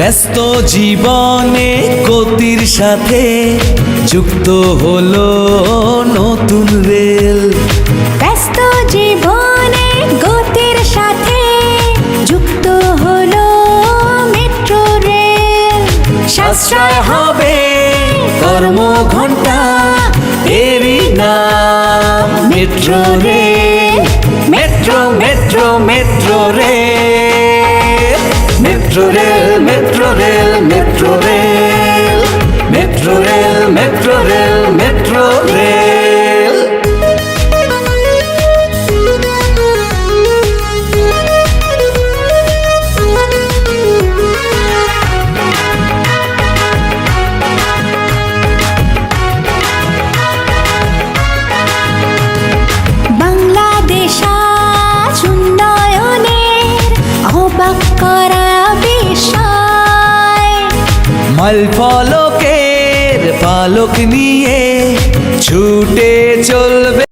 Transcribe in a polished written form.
ব্যস্ত জীবনে গতির সাথে যুক্ত হলো নতুন রেল। ব্যস্ত জীবনে গতির সাথে যুক্ত হলো মেট্রো রেল। সাশ্রয় হবে কর্মঘণ্টা, এরই নাম metro rail. Metro metro metro rail, metro rail metro rail metro rail, metro rail metro rail metro rail. Bangladesh আজ উন্নয়নের অবাক করা বিষয়। মাইল ফলকের পালক নিয়ে ছুটে চলবে